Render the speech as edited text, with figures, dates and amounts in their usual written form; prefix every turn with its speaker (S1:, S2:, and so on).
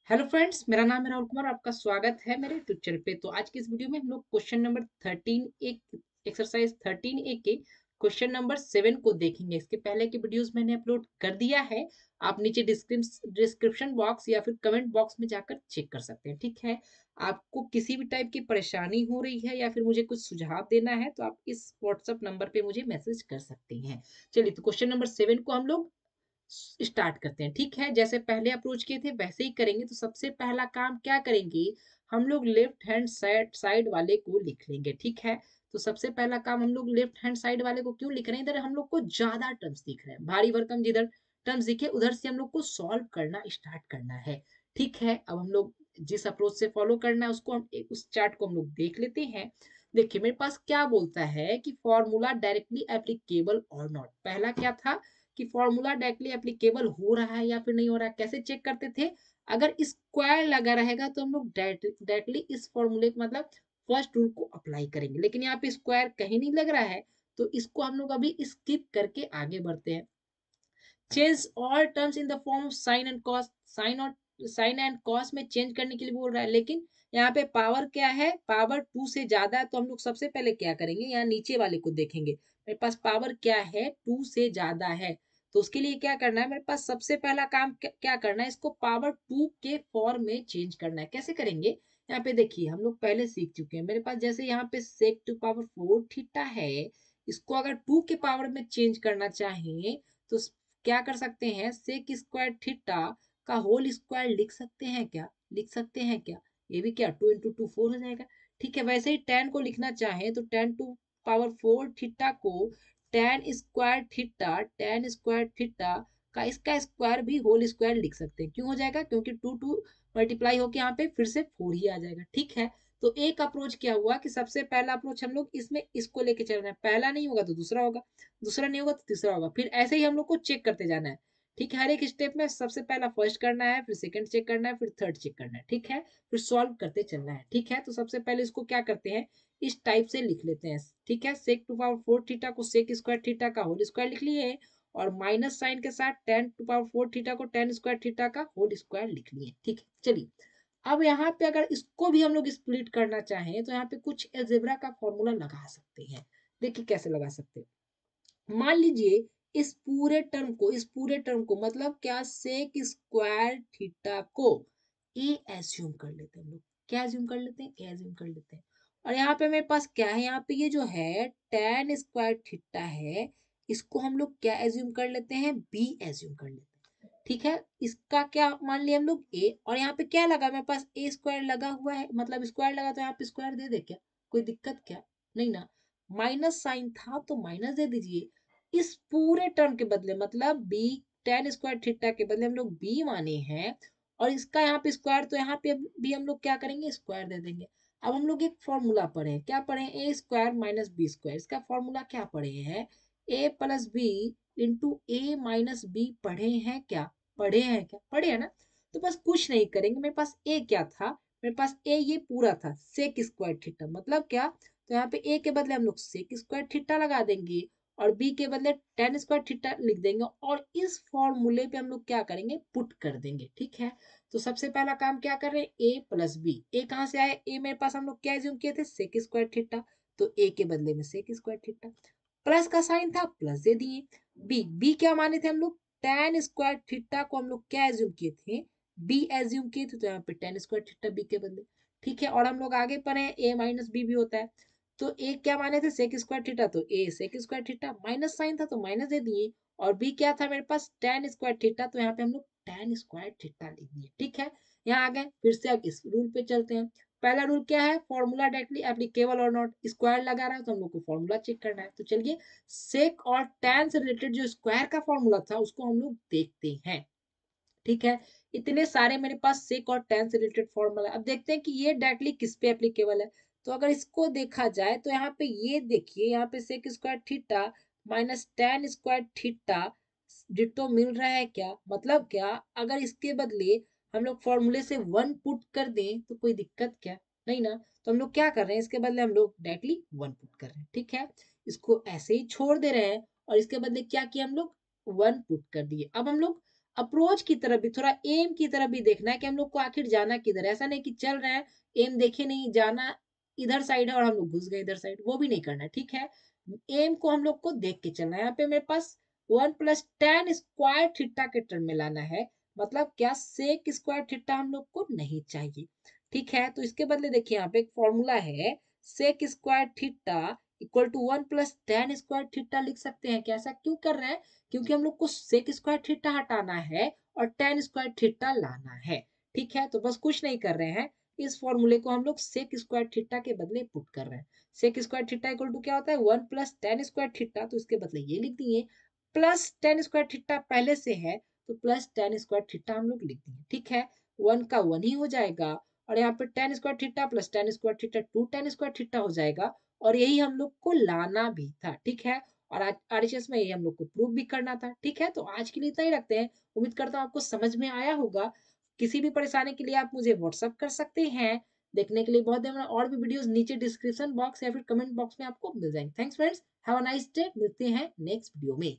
S1: Hello friends, मेरा नाम है राहुल कुमार। आपका स्वागत है मेरे यूट्यूब चैनल पे। तो आज की इस वीडियो में हम लोग क्वेश्चन नंबर 13 ए के क्वेश्चन नंबर 7 को देखेंगे। इसके पहले की वीडियोस मैंने अपलोड कर दिया है। आप नीचे डिस्क्रिप्शन बॉक्स या फिर कमेंट बॉक्स में जाकर चेक कर सकते हैं। ठीक है, आपको किसी भी टाइप की परेशानी हो रही है या फिर मुझे कुछ सुझाव देना है तो आप इस व्हाट्सएप नंबर पे मुझे मैसेज कर सकते हैं। चलिए, तो क्वेश्चन नंबर 7 को हम लोग स्टार्ट करते हैं। ठीक है, जैसे पहले अप्रोच किए थे वैसे ही करेंगे। तो सबसे पहला काम क्या करेंगे, हम लोग लेफ्ट हैंड साइड वाले को लिख लेंगे। ठीक है, तो सबसे पहला काम हम लोग लेफ्ट हैंड साइड वाले को क्यों लिख रहे हैं, इधर हम लोग को ज्यादा टर्म्स दिख रहे हैं, भारी भरकम जिधर टर्म्स दिखे उधर से हम लोग को सॉल्व करना स्टार्ट करना है। ठीक है, अब हम लोग जिस अप्रोच से फॉलो करना है उसको हम उस चार्ट को हम लोग देख लेते हैं। देखिए मेरे पास क्या बोलता है कि फॉर्मूला डायरेक्टली एप्लीकेबल और नॉट। पहला क्या था कि फॉर्मूला डायरेक्टली एप्लीकेबल हो रहा है या फिर नहीं हो रहा है। कैसे चेक करते थे, अगर स्क्वायर लगा रहेगा तो हम लोग डायरेक्टली इस फॉर्मूले मतलब फर्स्ट रूल को अप्लाई करेंगे, लेकिन यहाँ पे स्क्वायर कहीं नहीं लग रहा है तो इसको हम लोग अभी स्किप करके आगे बढ़ते हैं। Change all terms in the form of sine and cos. Sine and cos में चेंज करने के लिए बोल रहा है, लेकिन यहाँ पे पावर क्या है, पावर 2 से ज्यादा है। तो हम लोग सबसे पहले क्या करेंगे, यहाँ नीचे वाले को देखेंगे। मेरे पास पावर क्या है, 2 से ज्यादा है। तो उसके लिए क्या करना है, मेरे पास सबसे पहला काम क्या करना है, इसको पावर 2 के फॉर्म में चेंज करना है। कैसे करेंगे, यहाँ पे देखिए हम लोग पहले सीख चुके हैं। मेरे पास जैसे यहाँ पे सेक टू पावर 4 थीटा है, इसको अगर 2 के पावर में चेंज करना चाहें तो क्या कर सकते हैं, सेक स्क्वायर थीटा का होल स्क्वायर लिख सकते हैं क्या, लिख सकते हैं क्या। ये भी क्या 2 इंटू 2 4 हो जाएगा। ठीक है, वैसे ही टेन को लिखना चाहें तो टेन टू पावर 4 थीटा को टेन स्क्वायर थीटा का इसका स्क्वायर भी होल स्क्वायर लिख सकते हैं। क्यों हो जाएगा, क्योंकि 2 2 मल्टीप्लाई होकर यहाँ पे फिर से 4 ही आ जाएगा। ठीक है, तो एक अप्रोच क्या हुआ कि सबसे पहला अप्रोच हम लोग इसमें इसको लेके चल रहे हैं। पहला नहीं होगा तो दूसरा होगा, दूसरा नहीं होगा तो तीसरा होगा, फिर ऐसे ही हम लोग को चेक करते जाना है। ठीक है, हर एक स्टेप में सबसे पहला फर्स्ट करना है, फिर सेकंड चेक करना है, फिर थर्ड चेक करना है। ठीक है, फिर सॉल्व करते चलना है। ठीक है, तो सबसे पहले इसको क्या करते हैं, इस टाइप से लिख लेते हैं। ठीक है, सेक टू पावर 4 थीटा को सेक स्क्वायर थीटा का होल स्क्वायर लिख लिए, और माइनस साइन के साथ टेन टू पावर 4 थीटा को टेन स्क्वायर थीटा का होल स्क्वायर लिख लिए। ठीक है, चलिए अब यहाँ पे अगर इसको भी हम लोग स्प्लिट करना चाहें तो यहाँ पे कुछ अलजेब्रा का फॉर्मूला लगा सकते हैं। देखिए कैसे लगा सकते हैं, मान लीजिए इस पूरे टर्म को मतलब क्या, सेक स्क्वायर थीटा को ए एज्यूम कर लेते हैं हम लोग। क्या एज्यूम कर लेते हैं, ए एज्यूम कर लेते हैं। और यहाँ पे मेरे पास क्या है, यहाँ पे ये जो है टेन स्क्वायर थीटा है, इसको हम लोग क्या एज्यूम कर लेते हैं, बी एज्यूम कर लेते हैं। ठीक है, इसका क्या मान लिया हम लोग ए, और यहाँ पे क्या लगा, मेरे पास ए स्क्वायर लगा हुआ है, मतलब स्क्वायर लगा तो यहाँ पे स्क्वायर दे दे क्या, कोई दिक्कत क्या, नहीं ना। माइनस साइन था तो माइनस दे दीजिए। इस पूरे टर्म के बदले मतलब बी टेन स्क्वायर थीटा के बदले हम लोग बी माने हैं, और इसका यहाँ पे स्क्वायर तो यहाँ पे भी हम लोग क्या करेंगे, स्क्वायर दे देंगे। अब हम लोग एक फॉर्मूला पढ़े हैं, क्या पढ़े हैं, ए स्क्वायर माइनस बी स्क्वायर। इसका फॉर्मूला क्या पढ़े हैं, ए प्लस बी इंटू ए माइनस बी पढ़े हैं क्या, पढ़े हैं क्या, पढ़े हैं ना। तो बस कुछ नहीं करेंगे, मेरे पास ए क्या था, मेरे पास ए ये पूरा था सेक स्क्वायर थीटा, मतलब क्या, तो यहाँ पे ए के बदले हम लोग सेक स्क्वायर थीटा लगा देंगे, और बी के बदले टेन स्क्वायर थीटा लिख देंगे, और इस फॉर्मूले पे हम लोग क्या करेंगे, पुट कर देंगे। ठीक है, तो सबसे पहला काम क्या कर रहे हैं, ए प्लस बी। ए कहाँ से आया, ए मेरे पास हम लोग क्या एज्यूम किए थे, सेक स्क्वायर थीटा, तो ए के बदले में सेक स्क्वायर थीटा, प्लस का साइन था प्लस दे दिए। बी क्या माने थे हम लोग, टेन स्क्वायर थीटा को हम लोग क्या एज्यूम किए थे, बी एज्यूम किए थे, तो यहाँ पे टेन स्क्वायर थीटा बी के बदले। ठीक है, और हम लोग आगे पढ़े ए माइनस बी भी होता है, तो ए क्या माने थे, सेक स्क्वायर थीटा, तो a sec square theta, minus sine था तो माइनस दे दिए, और बी क्या था मेरे पास, टेन स्क्वायर थीटा, तो यहाँ पे हम लोग टेन स्क्वायर थीटा लिख दिए। ठीक है, यहाँ आ गए, फिर से अब इस रूल पे चलते हैं। पहला रूल क्या है, फॉर्मूला डायरेक्टली एप्लीकेबल और नॉट। स्क्वायर लगा रहा है तो हम लोग को फॉर्मूला चेक करना है। तो चलिए सेक और टैन से रिलेटेड जो स्क्वायर का फॉर्मूला था उसको हम लोग देखते हैं। ठीक है, इतने सारे मेरे पास सेक और टैन से रिलेटेड फॉर्मूला। अब देखते हैं कि ये डायरेक्टली किस पे एप्लीकेबल है। तो अगर इसको देखा जाए तो यहाँ पे ये देखिए, यहाँ पे sec square theta minus tan square theta ditto मिल रहा है क्या, मतलब क्या, अगर इसके बदले हम लोग फॉर्मूले से वन पुट कर दें तो कोई दिक्कत क्या, नहीं ना। तो हम लोग क्या कर रहे हैं, इसके बदले हम लोग डायरेक्टली वन पुट कर रहे हैं। ठीक है, इसको ऐसे ही छोड़ दे रहे हैं, और इसके बदले क्या किया हम लोग, वन पुट कर दिए। अब हम लोग अप्रोच की तरफ भी, थोड़ा एम की तरफ भी देखना है कि हम लोग को आखिर जाना किधर है। ऐसा नहीं कि चल रहे हैं, एम देखे नहीं, जाना इधर साइड है और हम लोग घुस गए इधर साइड, वो भी नहीं करना है, ठीक है? एम को हम लोग को देख के चलना है। यहाँ पे मेरे पास 1 प्लस tan स्क्वायर थीटा के टर्म में लाना है। मतलब क्या, सेक स्क्वायर थीटा हम लोग को नहीं चाहिए, ठीक है? तो इसके बदले देखिए यहाँ पे एक फॉर्मूला है, sec square theta equal to 1 plus tan square theta लिख सकते हैं। कैसा क्यों कर रहे हैं? क्योंकि हम लोग को सेक स्क्वायर थीटा हटाना है और tan स्क्वायर थीटा लाना है, ठीक है? तो बस कुछ नहीं कर रहे हैं, इस फॉर्मूले को हम लोग सेक स्क्वायर थीटा के बदले पुट कर रहे हैं। Sec square theta equal to क्या होता है, 1 प्लस tan स्क्वायर थीटा, तो इसके बदले ये लिख दिए। प्लस tan स्क्वायर थीटा पहले से है, तो प्लस tan स्क्वायर थीटा हम लोग लिख दिए, ठीक है? 1 का 1 ही हो जाएगा और यहाँ पे tan square theta plus tan square theta 2 tan square theta हो जाएगा और यही हम लोग को लाना भी था, ठीक है? और आज आरएचएस में यही हम लोग को प्रूव भी करना था, ठीक है? तो आज के लिए इतना ही रखते हैं। उम्मीद करता हूँ आपको समझ में आया होगा। किसी भी परेशानी के लिए आप मुझे व्हाट्सएप कर सकते हैं। देखने के लिए बहुत धन्यवाद। और भी वीडियोस नीचे डिस्क्रिप्शन बॉक्स या फिर कमेंट बॉक्स में आपको मिल जाएंगे। Thanks friends, have a nice day. मिलते हैं नेक्स्ट वीडियो में।